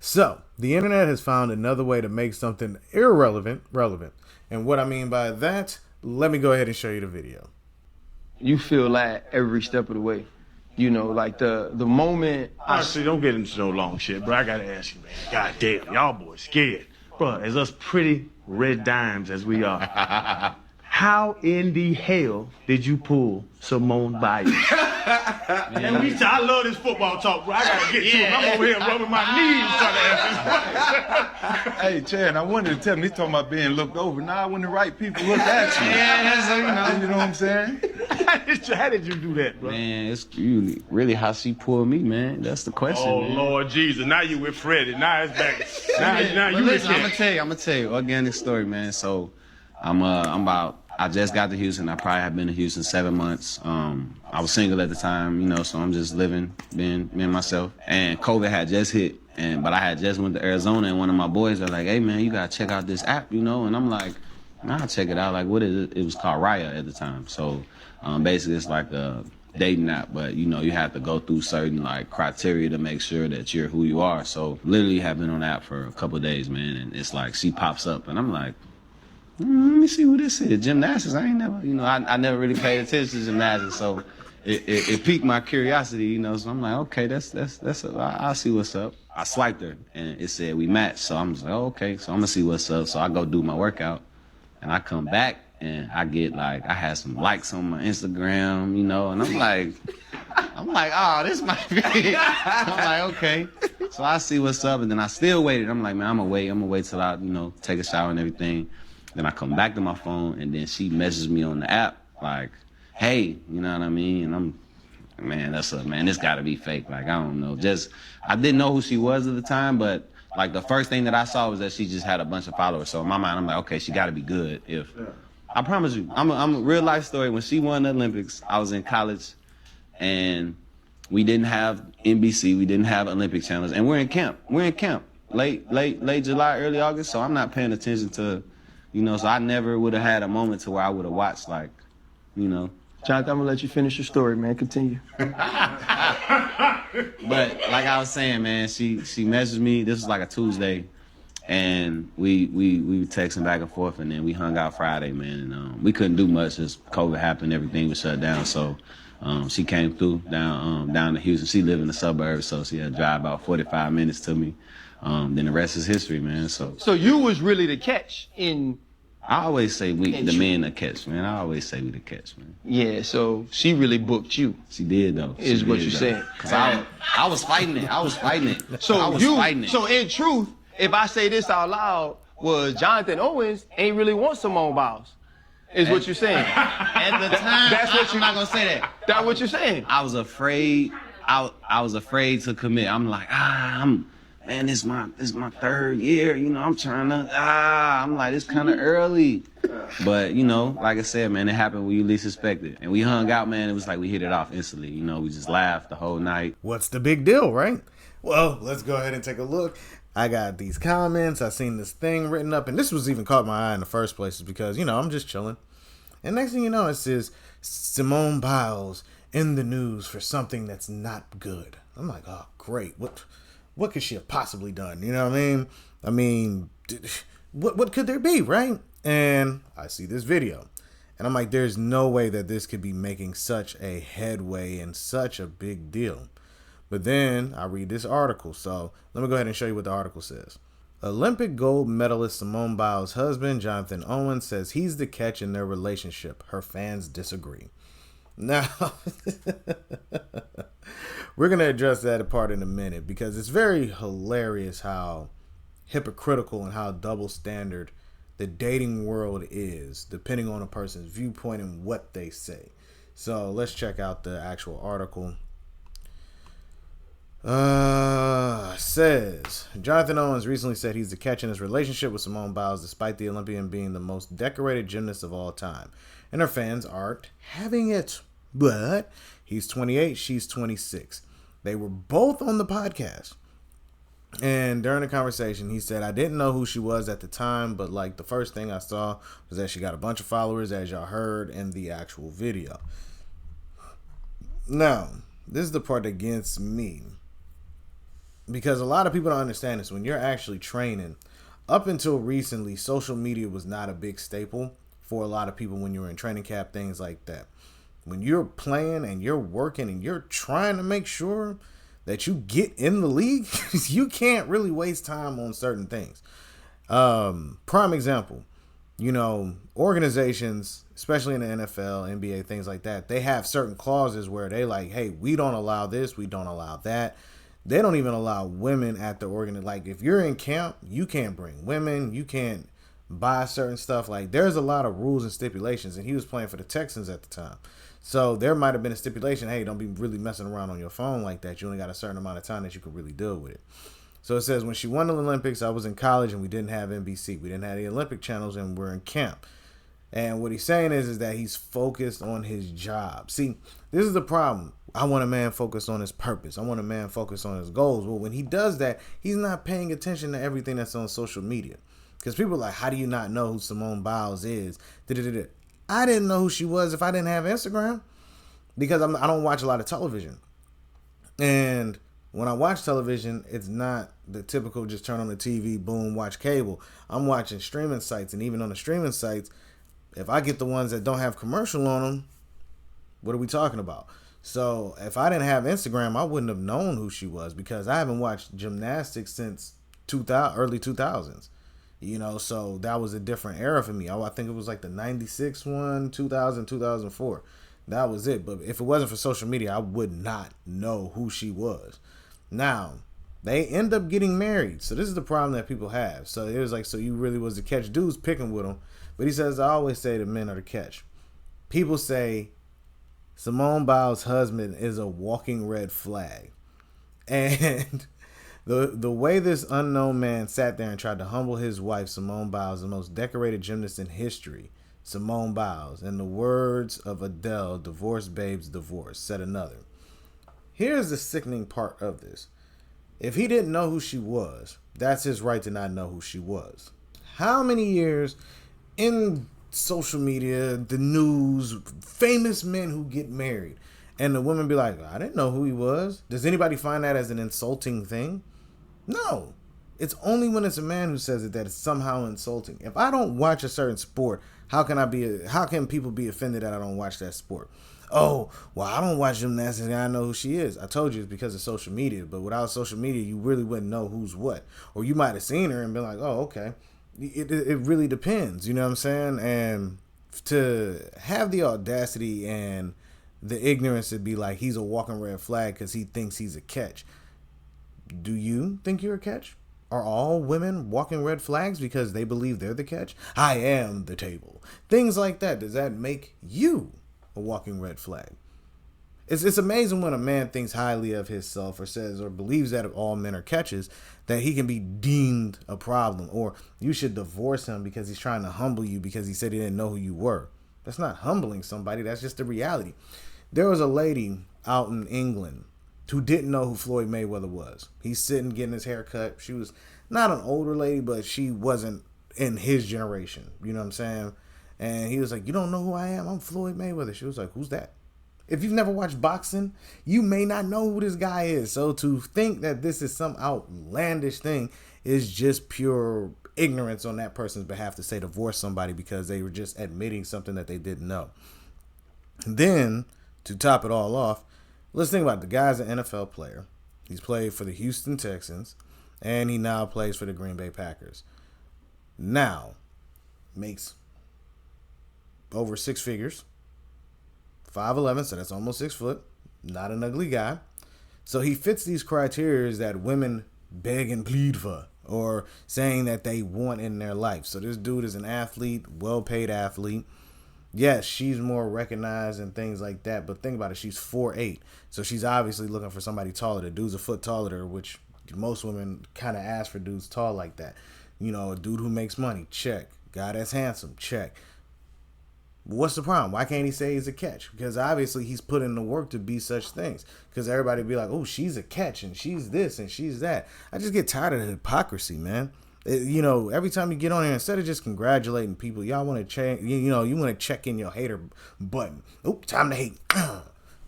So, the internet has found another way to make something irrelevant relevant. And what I mean by that, let me go ahead and show you the video. You feel like every step of the way. You know, like the moment Honestly, don't get into no long shit, bro. I gotta ask you, man. God damn, y'all boys scared. Bro, as us pretty red dimes as we are, how in the hell did you pull Simone Biles? And I love this football talk, bro. I gotta get to him. I'm over here rubbing my knees trying to ask this. Hey, Chad, I wanted to tell him, he's talking about being looked over. Now, when the right people look at you. Yeah, so you know what I'm saying? How did you do that, bro? Man, it's really how she pulled me, man. That's the question. Oh, man. Lord Jesus. Now you with Freddie. Now it's back. Now But you with listen, I'm him. gonna tell you, organic story, man. So I just got to Houston. I probably have been to Houston 7 months. I was single at the time, you know, so I'm just living, being me and myself. And COVID had just hit, but I had just went to Arizona, and one of my boys was like, "Hey, man, you gotta check out this app, you know?" And I'm like, "I'll check it out." Like, what is it? It was called Raya at the time. So basically, it's like a dating app, but you know, you have to go through certain like criteria to make sure that you're who you are. So literally, have been on the app for a couple of days, man, and it's like she pops up, and I'm like, let me see who this is. Gymnastics. I ain't never, you know, I never really paid attention to gymnastics, so it piqued my curiosity, you know. So I'm like, okay, I'll see what's up. I swiped her, and it said we matched. So I'm just like, oh, okay, so I'm gonna see what's up. So I go do my workout, and I come back, and I get like, I had some likes on my Instagram, you know, and I'm like, oh, this might be. I'm like, okay. So I see what's up, and then I still waited. I'm like, man, I'm gonna wait till I, you know, take a shower and everything. Then I come back to my phone, and then she messages me on the app, like, hey, you know what I mean? And man, this gotta be fake. Like, I don't know. I didn't know who she was at the time, but like the first thing that I saw was that she just had a bunch of followers. So in my mind, I'm like, okay, she gotta be good. I promise you, I'm a real life story. When she won the Olympics, I was in college, and we didn't have NBC, we didn't have Olympic channels, and we're in camp. Late July, early August, so I'm not paying attention to, you know, so I never would have had a moment to where I would have watched, like, you know. Jonathan, I'm gonna let you finish your story, man. Continue. But like I was saying, man, she messaged me. This was like a Tuesday, and we were texting back and forth, and then we hung out Friday, man. And we couldn't do much as COVID happened, everything was shut down. So she came through down to Houston. She lived in the suburbs, so she had to drive about 45 minutes to me. Then the rest is history, man. So you was really the catch in. I always say the men the catch, man. I always say we the catch, man. Yeah, so she really booked you. She did, though. Is what you're saying. Cause I was fighting it. So in truth, if I say this out loud, was Jonathan Owens ain't really want Simone Biles. Is what you're saying. At the time, I'm not gonna say that. That's what you're saying. I was afraid. I was afraid to commit. I'm like, man, this is my third year, you know, I'm trying to, I'm like, it's kind of early. But, you know, like I said, man, it happened when you least expect it. And we hung out, man, it was like we hit it off instantly. You know, we just laughed the whole night. What's the big deal, right? Well, let's go ahead and take a look. I got these comments, I seen this thing written up, and this was even caught my eye in the first place because, you know, I'm just chilling. And next thing you know, it says, Simone Biles in the news for something that's not good. I'm like, oh, great. What could she have possibly done? You know what I mean? What could there be, right? And I see this video. And I'm like, there's no way that this could be making such a headway and such a big deal. But then I read this article. So let me go ahead and show you what the article says. Olympic gold medalist Simone Biles' husband, Jonathan Owens, says he's the catch in their relationship. Her fans disagree. Now, we're going to address that part in a minute because it's very hilarious how hypocritical and how double standard the dating world is, depending on a person's viewpoint and what they say. So let's check out the actual article. Says Jonathan Owens recently said he's the catch in his relationship with Simone Biles, despite the Olympian being the most decorated gymnast of all time. And her fans aren't having it. But he's 28, she's 26. They were both on the podcast. And during the conversation, he said, I didn't know who she was at the time, but like the first thing I saw was that she got a bunch of followers, as y'all heard in the actual video. Now, this is the part that gets me. Because a lot of people don't understand this. When you're actually training, up until recently, social media was not a big staple for a lot of people when you were in training camp, things like that. When you're playing and you're working and you're trying to make sure that you get in the league, you can't really waste time on certain things. Prime example, organizations, especially in the NFL, NBA, things like that, they have certain clauses where they like, hey, we don't allow this, we don't allow that. They don't even allow women at the Like, if you're in camp, you can't bring women, you can't buy certain stuff. Like, there's a lot of rules and stipulations, and he was playing for the Texans at the time. So there might have been a stipulation, hey, don't be really messing around on your phone like that. You only got a certain amount of time that you can really deal with it. So it says, when she won the Olympics, I was in college and we didn't have NBC. We didn't have the Olympic channels and we're in camp. And what he's saying is that he's focused on his job. See, this is the problem. I want a man focused on his purpose. I want a man focused on his goals. Well, when he does that, he's not paying attention to everything that's on social media. Because people are like, how do you not know who Simone Biles is? I didn't know who she was if I didn't have Instagram, because I don't watch a lot of television. And when I watch television, it's not the typical just turn on the TV, boom, watch cable. I'm watching streaming sites, and even on the streaming sites, if I get the ones that don't have commercial on them, what are we talking about? So if I didn't have Instagram, I wouldn't have known who she was, because I haven't watched gymnastics since early 2000s. So that was a different era for me. I think it was like the 96 one, 2000, 2004. That was it. But if it wasn't for social media, I would not know who she was. Now, they end up getting married. So this is the problem that people have. So it was like, so you really was the catch. Dude's picking with them. But he says, I always say the men are the catch. People say Simone Biles' husband is a walking red flag. And the way this unknown man sat there and tried to humble his wife, Simone Biles, the most decorated gymnast in history, Simone Biles, in the words of Adele, divorce babes divorce, said another. Here's the sickening part of this. If he didn't know who she was, that's his right to not know who she was. How many years in social media, the news, famous men who get married, and the women be like, I didn't know who he was. Does anybody find that as an insulting thing? No. It's only when it's a man who says it that it's somehow insulting. If I don't watch a certain sport, how can people be offended that I don't watch that sport? Oh, well, I don't watch gymnastics and I know who she is. I told you it's because of social media, but without social media, you really wouldn't know who's what. Or you might have seen her and been like, oh, okay. It really depends, you know what I'm saying? And to have the audacity and the ignorance to be like, he's a walking red flag because he thinks he's a catch. Do you think you're a catch? Are all women walking red flags because they believe they're the catch? I am the table. Things like that. Does that make you a walking red flag? It's amazing when a man thinks highly of himself or says or believes that all men are catches, that he can be deemed a problem, or you should divorce him because he's trying to humble you because he said he didn't know who you were. That's not humbling somebody. That's just the reality. There was a lady out in England who didn't know who Floyd Mayweather was. He's sitting getting his hair cut. She was not an older lady, but she wasn't in his generation. You know what I'm saying? And he was like, you don't know who I am? I'm Floyd Mayweather. She was like, who's that? If you've never watched boxing, you may not know who this guy is. So to think that this is some outlandish thing is just pure ignorance on that person's behalf to say divorce somebody because they were just admitting something that they didn't know. And then, to top it all off, let's think about it. The guy's an NFL player. He's played for the Houston Texans, and he now plays for the Green Bay Packers. Now, makes over six figures. 5'11", so that's almost 6 foot. Not an ugly guy. So he fits these criteria that women beg and plead for, or saying that they want in their life. So this dude is an athlete, well-paid athlete. Yes, she's more recognized and things like that, but think about it. She's 4'8", so she's obviously looking for somebody taller. The dude's a foot taller than her, which most women kind of ask for dudes tall like that. You know, a dude who makes money, check. Guy that's handsome, check. What's the problem? Why can't he say he's a catch? Because obviously he's put in the work to be such things. Because everybody be like, oh, she's a catch and she's this and she's that. I just get tired of the hypocrisy, man. Every time you get on here, instead of just congratulating people, y'all want to check, you want to check in your hater button. Oop, time to hate.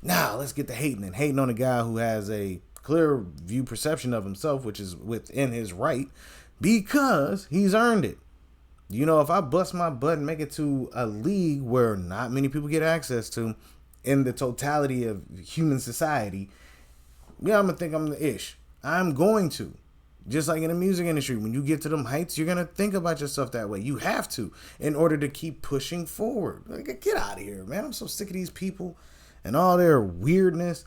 Now let's get the hating a guy who has a clear view perception of himself, which is within his right, because he's earned it. You know, if I bust my butt and make it to a league where not many people get access to in the totality of human society, yeah, I'm going to think I'm the ish. I'm going to. Just like in the music industry, when you get to them heights, you're going to think about yourself that way. You have to in order to keep pushing forward. Like, get out of here, man. I'm so sick of these people and all their weirdness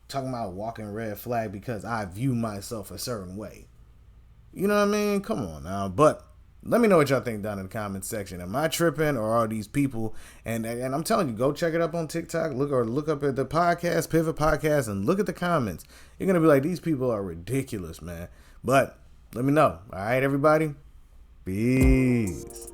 talking about walking red flag because I view myself a certain way. You know what I mean? Come on now. But let me know what y'all think down in the comments section. Am I tripping or are these people? And I'm telling you, go check it up on TikTok. Look up at the podcast, Pivot Podcast, and look at the comments. You're going to be like, these people are ridiculous, man. But let me know. All right, everybody? Peace.